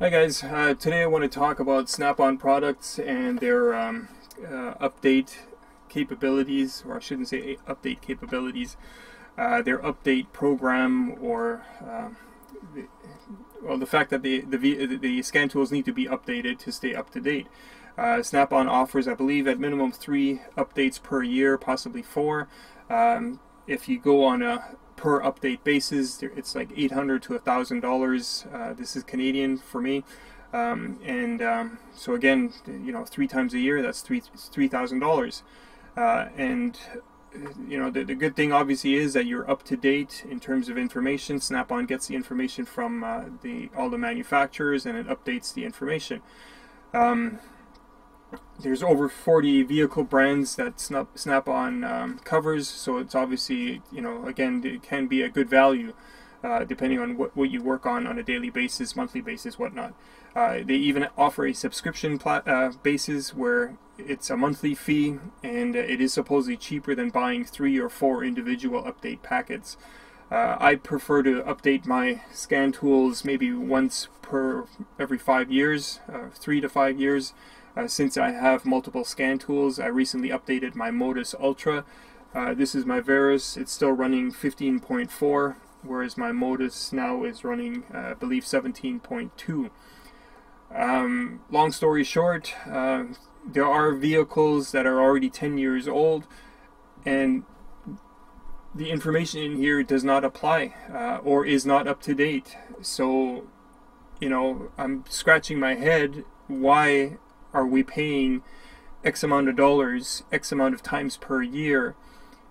Hi guys, today I want to talk about Snap-on products and their update capabilities, or I shouldn't say update capabilities, their update program, or the fact that the scan tools need to be updated to stay up to date. Snap-on offers, I believe, at minimum 3 updates per year, possibly 4. If you go on a per update basis, it's like $800 to $1,000. This is Canadian for me, so again, 3 times a year, that's $3,000. And the good thing obviously is that you're up to date in terms of information. Snap-on gets the information from all the manufacturers, and it updates the information. There's over 40 vehicle brands that Snap-on covers, so it's obviously, again, it can be a good value depending on what you work on a daily basis, monthly basis, whatnot. They even offer a subscription basis where it's a monthly fee, and it is supposedly cheaper than buying 3 or 4 individual update packets. I prefer to update my scan tools maybe once per every 5 years, 3 to 5 years. Since I have multiple scan tools, I recently updated my Modus Ultra. This is my Verus. It's still running 15.4, whereas my Modus now is running, I believe, 17.2. Long story short, there are vehicles that are already 10 years old, and the information in here does not apply or is not up to date. So, I'm scratching my head. Why are we paying X amount of dollars, X amount of times per year,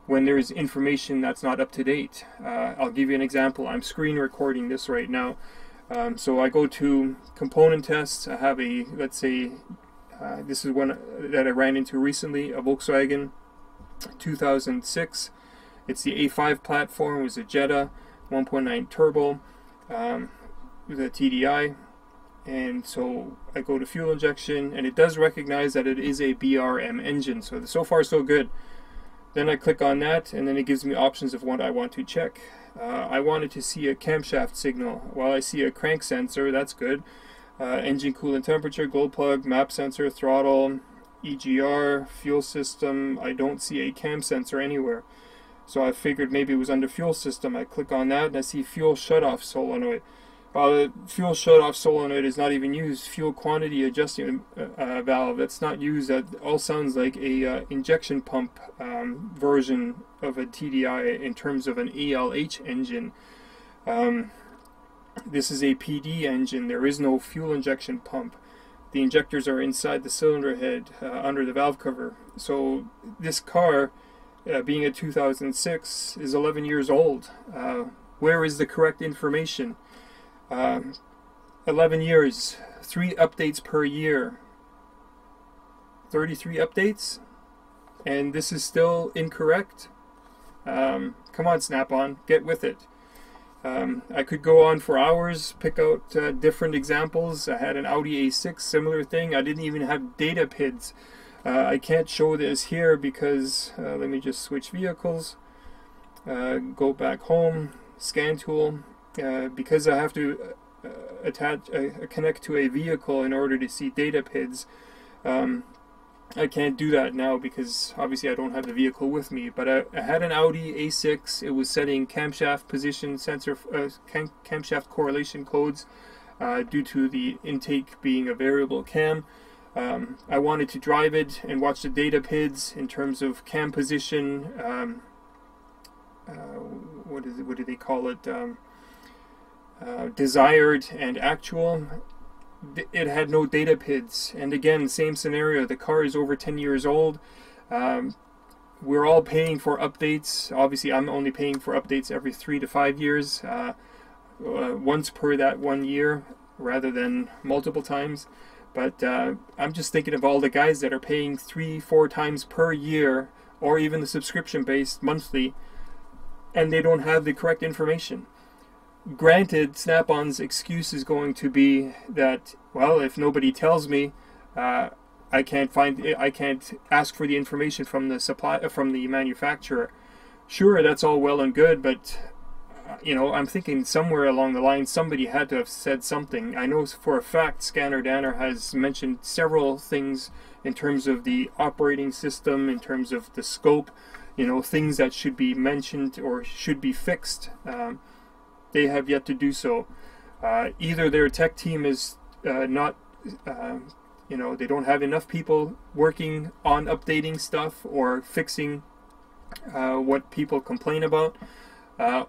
when there's information that's not up to date? I'll give you an example. I'm screen recording this right now. So I go to component tests. I have let's say, this is one that I ran into recently, a Volkswagen 2006. It's the A5 platform. It was a Jetta 1.9 turbo with a TDI. And so I go to fuel injection, and it does recognize that it is a BRM engine. So far so good. Then I click on that, and then it gives me options of what I want to check. I wanted to see a camshaft signal. Well, I see a crank sensor, that's good. Engine coolant temperature, glow plug, map sensor, throttle, EGR, fuel system. I don't see a cam sensor anywhere. So I figured maybe it was under fuel system. I click on that, and I see fuel shutoff solenoid. The fuel shutoff solenoid is not even used. Fuel quantity adjusting valve, that's not used. That all sounds like a injection pump version of a TDI in terms of an ALH engine. This is a PD engine. There is no fuel injection pump. The injectors are inside the cylinder head under the valve cover. So this car, being a 2006, is 11 years old. Where is the correct information? 11 years, 3 updates per year, 33 updates, and this is still incorrect. Come on, Snap-on, get with it. I could go on for hours, pick out different examples. I had an Audi A6, similar thing. I didn't even have data PIDs. I can't show this here because, let me just switch vehicles, go back home, scan tool. Because I have to connect to a vehicle in order to see data PIDs, I can't do that now because obviously I don't have the vehicle with me. But I had an Audi A6. It was setting camshaft position sensor, camshaft correlation codes due to the intake being a variable cam. I wanted to drive it and watch the data PIDs in terms of cam position. What do they call it? Desired and actual. It had no data PIDs, and again, same scenario. The car is over 10 years old. We're all paying for updates. Obviously, I'm only paying for updates every 3 to 5 years, once per that 1 year, rather than multiple times. But I'm just thinking of all the guys that are paying 3-4 times per year, or even the subscription-based monthly, and they don't have the correct information. Granted, Snap-on's excuse is going to be that, well, if nobody tells me, I can't ask for the information from the manufacturer. Sure, that's all well and good, but you know, I'm thinking somewhere along the line somebody had to have said something. I know for a fact Scanner Danner has mentioned several things in terms of the operating system, in terms of the scope, you know, things that should be mentioned or should be fixed. They have yet to do so. Either their tech team is not, you know, they don't have enough people working on updating stuff or fixing what people complain about,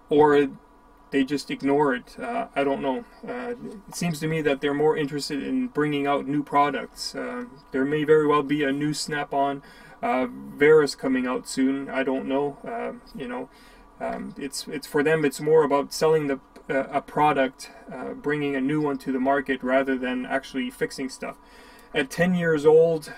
or they just ignore it. I don't know. It seems to me that they're more interested in bringing out new products. There may very well be a new Snap-on Verus coming out soon. I don't know. You know, it's for them. It's more about selling a product, bringing a new one to the market rather than actually fixing stuff. At 10 years old,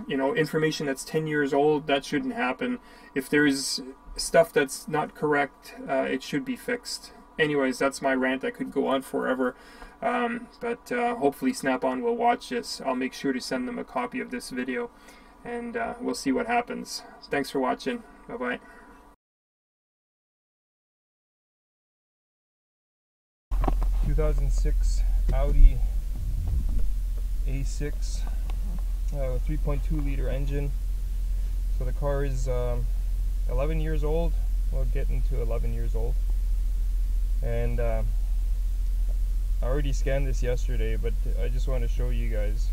you know, information that's 10 years old, that shouldn't happen. If there's stuff that's not correct, it should be fixed. Anyways, that's my rant. I could go on forever, but hopefully Snap-on will watch this. I'll make sure to send them a copy of this video, and we'll see what happens. Thanks for watching. Bye-bye. ...2006 Audi A6, 3.2 liter engine. So the car is 11 years old, well, getting to 11 years old. And I already scanned this yesterday, but I just want to show you guys.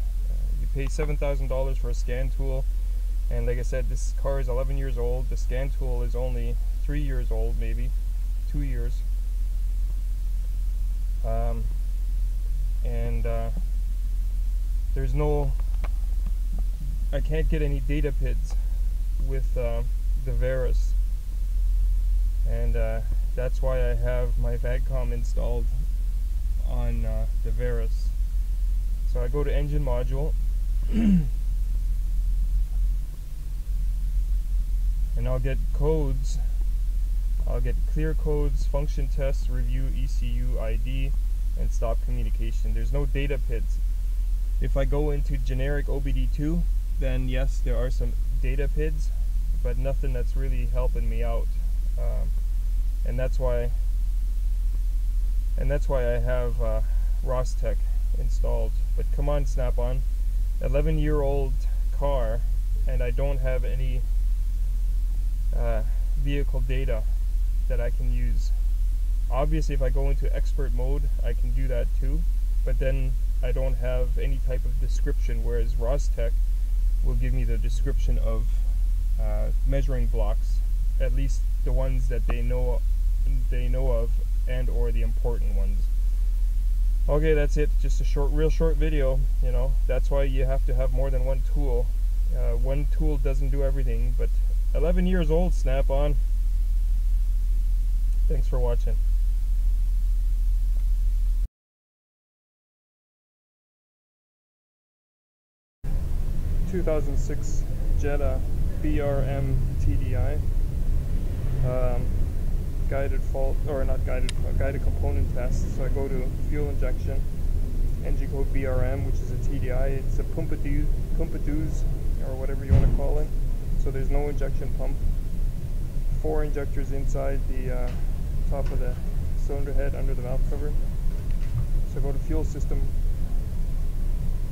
You pay $7,000 for a scan tool, and like I said, this car is 11 years old. The scan tool is only 3 years old, maybe 2 years. There's no, I can't get any data PIDs with the Verus, and that's why I have my VADCOM installed on the Verus. So I go to engine module and I'll get codes. I'll get clear codes, function tests, review, ECU, ID, and stop communication. There's no data PIDs. If I go into generic OBD2, then yes, there are some data PIDs, but nothing that's really helping me out. And that's why I have Rostec installed. But come on, Snap-on, 11-year-old car, and I don't have any vehicle data that I can use. Obviously, if I go into expert mode, I can do that too, but then I don't have any type of description, whereas Rostec will give me the description of measuring blocks, at least the ones that they know of, and or the important ones. Okay, that's it. Just a real short video. You know, that's why you have to have more than one tool. One tool doesn't do everything. But 11 years old, Snap-on. Thanks for watching. 2006 Jetta BRM TDI, guided fault, or not guided, guided component test. So I go to fuel injection, engine code BRM, which is a TDI. It's a Pompadour, or whatever you want to call it. So there's no injection pump. 4 injectors inside the top of the cylinder head under the valve cover. So I go to fuel system,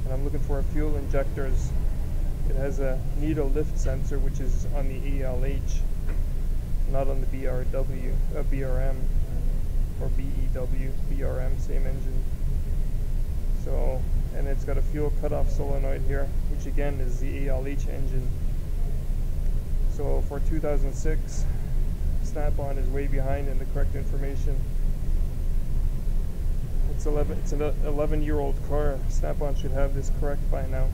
and I'm looking for a fuel injectors. It has a needle lift sensor, which is on the ELH, not on the BRM or BEW. BRM, same engine. So, and it's got a fuel cutoff solenoid here, which again is the ELH engine. So for 2006, Snap-on is way behind in the correct information. It's an 11-year-old car. Snap-on should have this correct by now.